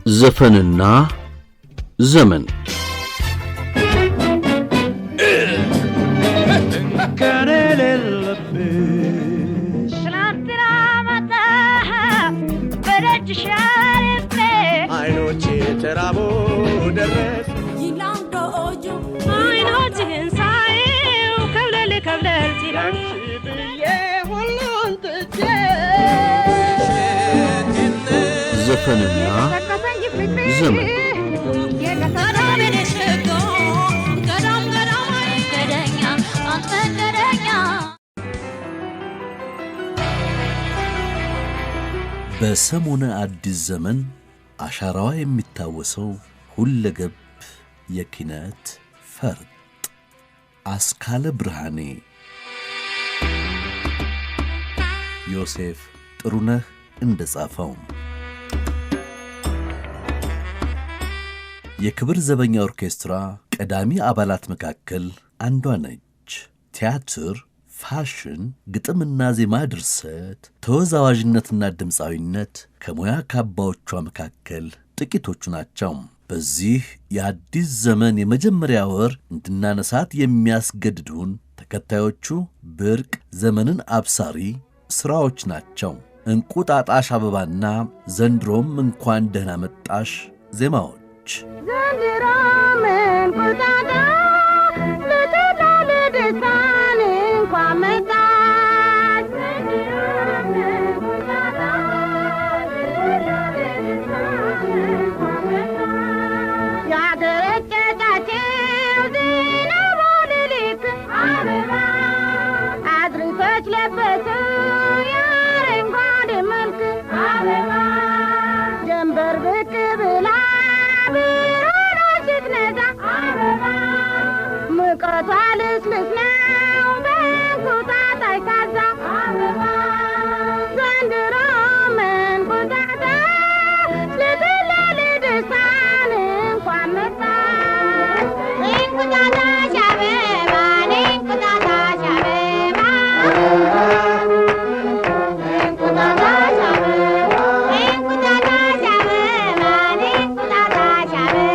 ዘፈንና ዘመን አይኖቼ ተራቦ ደረስ ይላንዶጆ አይኖችህን ሳየው ከብለል ከብለል ሲላንቺ ብዬ ሁሉን ትቼ ዘፈንና ዘመን በሰሞነ አዲስ ዘመን አሻራዋ የሚታወሰው ሁለገብ የኪነት ፈርጥ አስካለ ብርሃኔ ዮሴፍ ጥሩነህ እንደጻፈው የክብር ዘበኛ ኦርኬስትራ ቀዳሚ አባላት መካከል አንዷ ነች። ቲያትር፣ ፋሽን፣ ግጥምና ዜማ ድርሰት፣ ተወዛዋዥነትና ድምፃዊነት ከሙያ ካባዎቿ መካከል ጥቂቶቹ ናቸው። በዚህ የአዲስ ዘመን የመጀመሪያ ወር እንድናነሳት የሚያስገድዱን ተከታዮቹ ብርቅ ዘመንን አብሳሪ ሥራዎች ናቸው። እንቁጣጣሽ አበባና ዘንድሮም እንኳን ደህና መጣሽ ዜማዎች ዘንድሮም እንቁጣጣሽ ለተላለ ደስታን እንኳን መጣሽ ዘንድሮም እንቁጣጣሽ ለተላለ ደስታን እንኳን መጣሽ ያገረጨቻቸው ዝናቡ ልልክ አበባ አድርሶች ለበሱ የአረንጓዴ መልክ አበባ ጀንበር ብቅ ብላ ሙቀቷ ልስልስ ነው በእንቁጣጣሽ ካዛ አበባ ዘንድሮም እንቁጣጣሽ ለተላለ ደስታን እንኳን መጣሽ እንቁጣጣሽ አበባ እንቁጣጣሽ አበባ እንቁጣጣሽ አበባ እንቁጣጣሽ አበባ እንቁጣጣሽ አበባ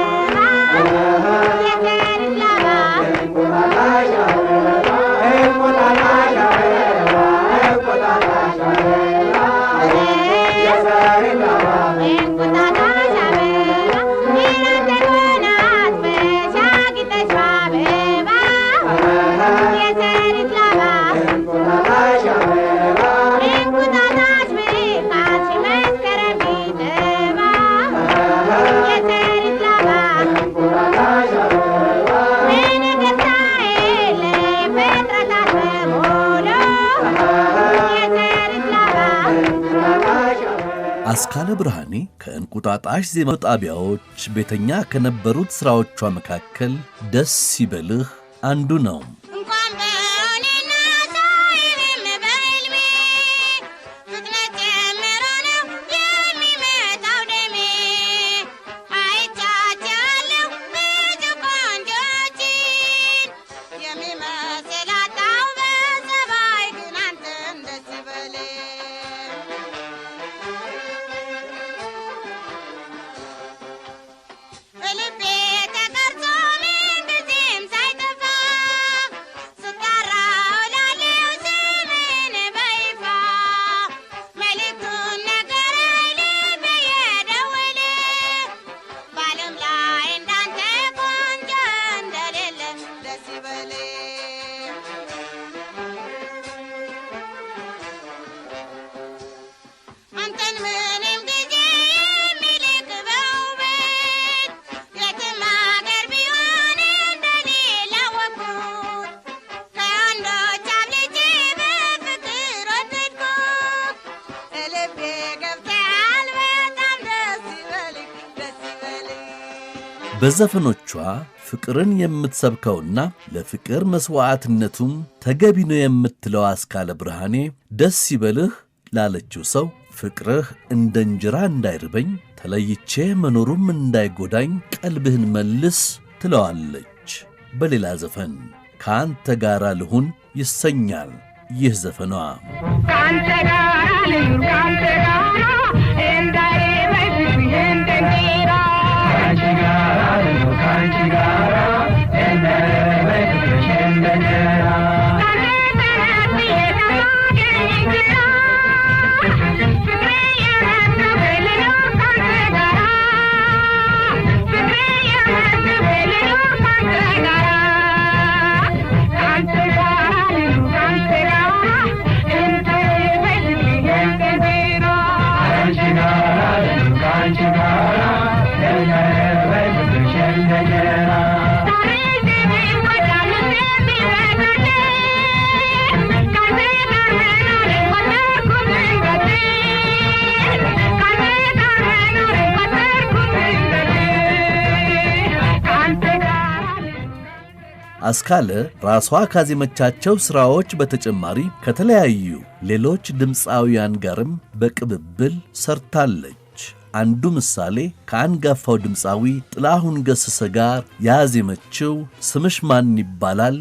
አስካለ ብርሃኔ ከእንቁጣጣሽ ዜማ ጣቢያዎች ቤተኛ ከነበሩት ሥራዎቿ መካከል ደስ ይበልህ አንዱ ነው። በዘፈኖቿ ፍቅርን የምትሰብከውና ለፍቅር መስዋዕትነቱም ተገቢ ነው የምትለው አስካለ ብርሃኔ ደስ ይበልህ ላለችው ሰው ፍቅርህ እንደ እንጀራ እንዳይርበኝ ተለይቼ መኖሩም እንዳይጎዳኝ ቀልብህን መልስ ትለዋለች። በሌላ ዘፈን ካንተ ጋር ልሁን ይሰኛል ይህ ዘፈኗ። ካንተ ጋር ልሁን ካንተ ጋር እንዳይረበኝ እንደኔ አስካለ ራሷ ካዜመቻቸው ሥራዎች በተጨማሪ ከተለያዩ ሌሎች ድምፃውያን ጋርም በቅብብል ሰርታለች። አንዱ ምሳሌ ከአንጋፋው ድምፃዊ ጥላሁን ገሰሰ ጋር ያዜመችው ስምሽ ማን ይባላል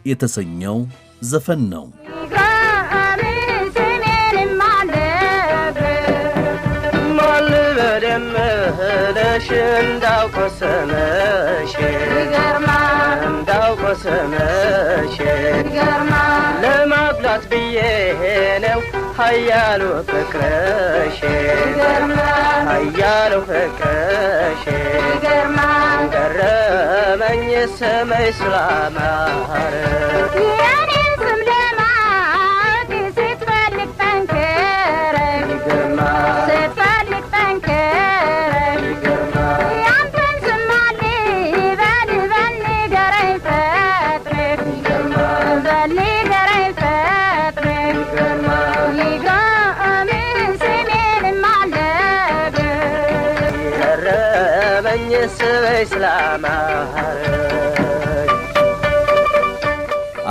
የተሰኘው ዘፈን ነው። ማልበደምለሽ እንዳውቆሰመሽ እንዳውቆሰመሽ ለማብላት ብዬ ነው ኃያሉ ፍቅርሽ ኃያሉ ፍቅርሽ ገረመኝ ስምሽ ስላማረ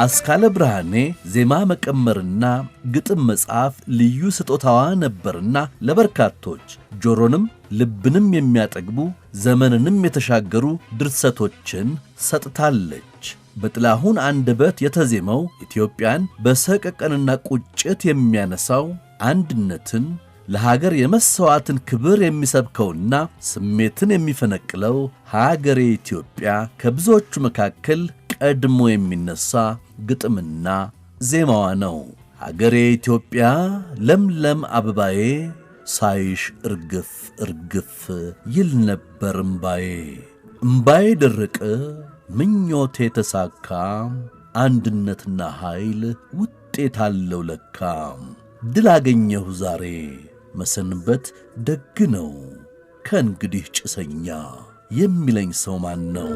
አስካለ ብርሃኔ ዜማ መቀመርና ግጥም መጻፍ ልዩ ስጦታዋ ነበርና ለበርካቶች ጆሮንም ልብንም የሚያጠግቡ ዘመንንም የተሻገሩ ድርሰቶችን ሰጥታለች። በጥላሁን አንደበት የተዜመው ኢትዮጵያን በሰቀቀንና ቁጭት የሚያነሳው አንድነትን ለሀገር የመሰዋዕትን ክብር የሚሰብከውና ስሜትን የሚፈነቅለው ሀገሬ ኢትዮጵያ ከብዙዎቹ መካከል ቀድሞ የሚነሳ ግጥምና ዜማዋ ነው። ሀገሬ ኢትዮጵያ ለምለም አበባዬ ሳይሽ እርግፍ እርግፍ ይል ነበር እምባዬ እምባዬ ደረቀ ምኞቴ ተሳካ አንድነትና ኃይል ውጤት አለው ለካ ድል አገኘሁ ዛሬ መሰንበት ደግ ነው ከእንግዲህ ጭሰኛ የሚለኝ ሰው ማን ነው?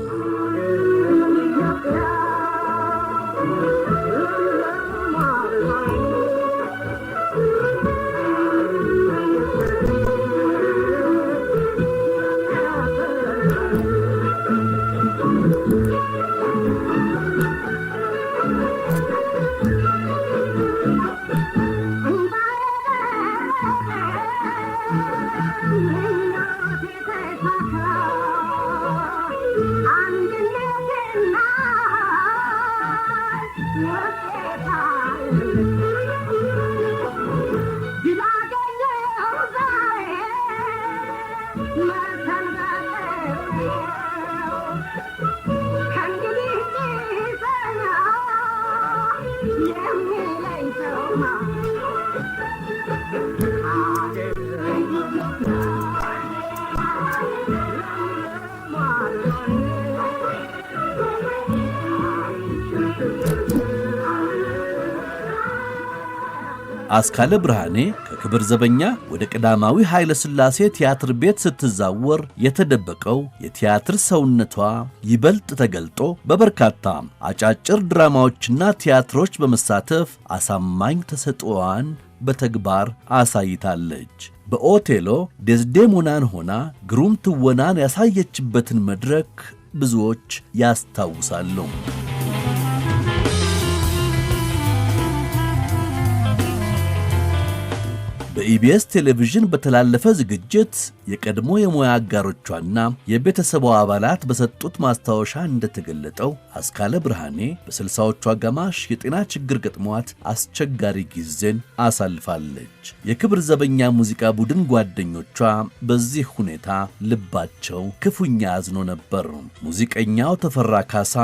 አስካለ ብርሃኔ ከክብር ዘበኛ ወደ ቀዳማዊ ኃይለ ሥላሴ ቲያትር ቤት ስትዛወር የተደበቀው የቲያትር ሰውነቷ ይበልጥ ተገልጦ በበርካታ አጫጭር ድራማዎችና ቲያትሮች በመሳተፍ አሳማኝ ተሰጥኦዋን በተግባር አሳይታለች። በኦቴሎ ዴዝዴሞናን ሆና ግሩም ትወናን ያሳየችበትን መድረክ ብዙዎች ያስታውሳሉ። በኢቢኤስ ቴሌቪዥን በተላለፈ ዝግጅት የቀድሞ የሙያ አጋሮቿና የቤተሰቧ አባላት በሰጡት ማስታወሻ እንደተገለጠው አስካለ ብርሃኔ በ60ዎቹ አጋማሽ የጤና ችግር ገጥሟት አስቸጋሪ ጊዜን አሳልፋለች። የክብር ዘበኛ ሙዚቃ ቡድን ጓደኞቿ በዚህ ሁኔታ ልባቸው ክፉኛ አዝኖ ነበር። ሙዚቀኛው ተፈራ ካሳ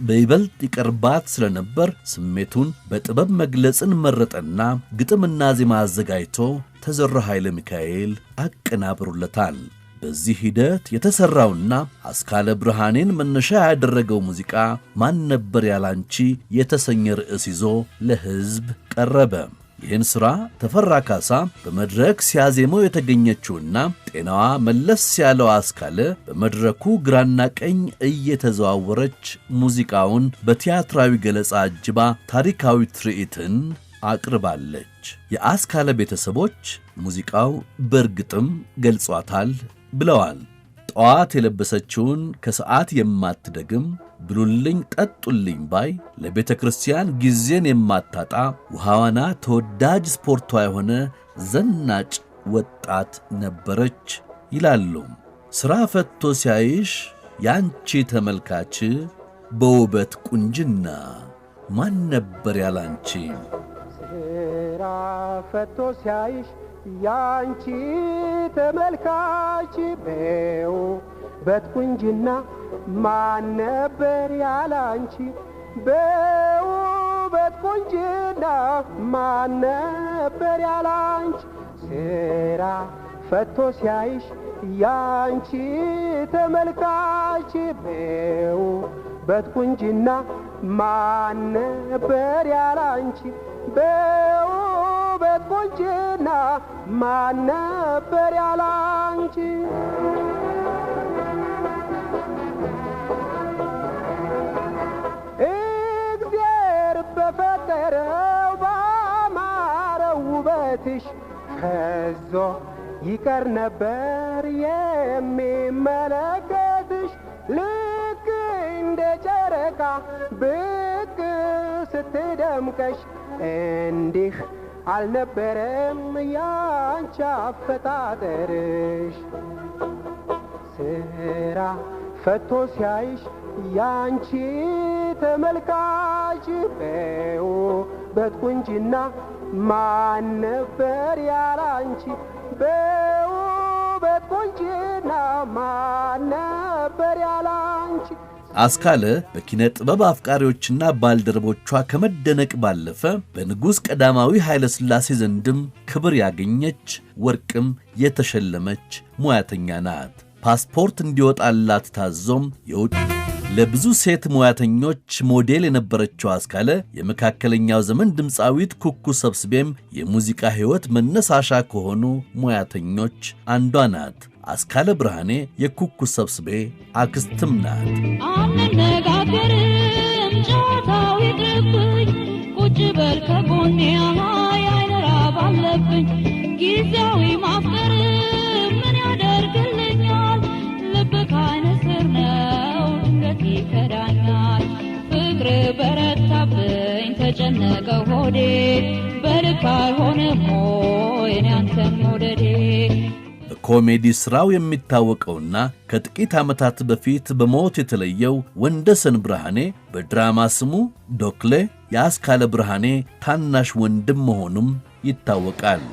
በይበልጥ ይቀርባት ስለነበር ስሜቱን በጥበብ መግለጽን መረጠና ግጥምና ዜማ አዘጋጅቶ ተዘራ ኃይለ ሚካኤል አቀናብሮለታል። በዚህ ሂደት የተሰራውና አስካለ ብርሃኔን መነሻ ያደረገው ሙዚቃ ማን ነበር ያላንቺ የተሰኘ ርዕስ ይዞ ለሕዝብ ቀረበ። ይህን ሥራ ተፈራ ካሳ በመድረክ ሲያዜመው የተገኘችውና ጤናዋ መለስ ያለው አስካለ በመድረኩ ግራና ቀኝ እየተዘዋወረች ሙዚቃውን በቲያትራዊ ገለጻ አጅባ ታሪካዊ ትርኢትን አቅርባለች። የአስካለ ቤተሰቦች ሙዚቃው በእርግጥም ገልጿታል ብለዋል። ጠዋት የለበሰችውን ከሰዓት የማትደግም ብሉልኝ ጠጡልኝ ባይ ለቤተ ክርስቲያን ጊዜን የማታጣ ውሃዋና ተወዳጅ ስፖርቷ የሆነ ዘናጭ ወጣት ነበረች ይላሉ። ሥራ ፈቶ ሲያይሽ ያንቺ ተመልካች በውበት ቁንጅና ማን ነበር ያላንቺ? ሥራ ፈቶ ሲያይሽ ያንቺ ተመልካች በውበት ቁንጅና ማን ነበር ያላንቺ? በውበት ቁንጅና ማን ነበር ያላንቺ? ሥራ ፈቶ ሲያይሽ ያንቺ ተመልካች በውበት ቁንጅና ማን ነበር ያላንቺ? በውበት ቁንጅና ማን ነበር ያላንቺ? እግዚአብሔር በፈጠረው ባማረው ውበትሽ ፈዞ ይቀር ነበር የሚመለከትሽ። ልክ እንደ ጨረቃ ብቅ ስትደምቀሽ እንዲህ አልነበረም ያንቺ አፈጣጠርሽ። ሥራ ፈቶ ሲያይሽ ያንቺ ተመልካች በውበት ቁንጅና ማን ነበር ያላንቺ? በውበት ቁንጅና ማን ነበር ያላንቺ? አስካለ በኪነ ጥበብ አፍቃሪዎችና ባልደረቦቿ ከመደነቅ ባለፈ በንጉሥ ቀዳማዊ ኃይለ ሥላሴ ዘንድም ክብር ያገኘች ወርቅም የተሸለመች ሙያተኛ ናት። ፓስፖርት እንዲወጣላት ታዞም የውጭ ለብዙ ሴት ሙያተኞች ሞዴል የነበረችው አስካለ የመካከለኛው ዘመን ድምፃዊት ኩኩ ሰብስቤም የሙዚቃ ሕይወት መነሳሻ ከሆኑ ሙያተኞች አንዷ ናት። አስካለ ብርሃኔ የኩኩ ሰብስቤ አክስትም ናት። አንነጋገርም ጨዋታው ይቅርብኝ፣ ቁጭ በል ከጎኔ የዓይን ራብ አለብኝ። ጊዜያዊ ማፍቀር ምን ያደርግልኛል? ልብ ከዓይነ ስር ነው ድንገት ይከዳኛል። ፍቅር በረታብኝ ተጨነቀ ሆዴ፣ በልክ አይሆንም ሆይ እኔ አንተን መውደዴ። በኮሜዲ ሥራው የሚታወቀውና ከጥቂት ዓመታት በፊት በሞት የተለየው ወንደሰን ብርሃኔ በድራማ ስሙ ዶክሌ የአስካለ ብርሃኔ ታናሽ ወንድም መሆኑም ይታወቃል።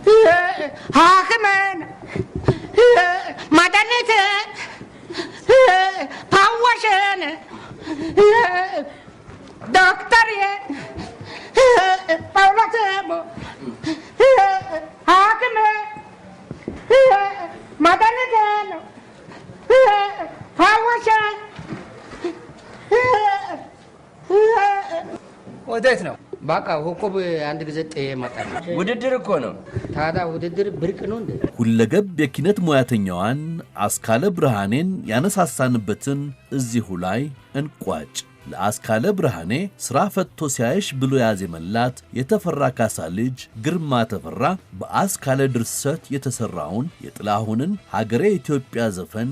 ሐኪምን ማዳኔት ፓዋሽን ዶክተር ጳውሎስ ሐኪም ማዳኔት ፓዋሽን ወዴት ነው? በቃ ኮከብ አንድ ጊዜ መጣል ውድድር እኮ ነው። ታዲያ ውድድር ብርቅ ነው እንዴ? ሁለገብ የኪነት ሙያተኛዋን አስካለ ብርሃኔን ያነሳሳንበትን እዚሁ ላይ እንቋጭ። ለአስካለ ብርሃኔ ሥራ ፈቶ ሲያይሽ ብሎ ያዜመላት የተፈራ ካሳ ልጅ ግርማ ተፈራ በአስካለ ድርሰት የተሠራውን የጥላሁንን ሀገሬ ኢትዮጵያ ዘፈን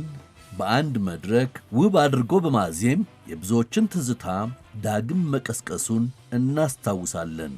በአንድ መድረክ ውብ አድርጎ በማዜም የብዙዎችን ትዝታ ዳግም መቀስቀሱን እናስታውሳለን።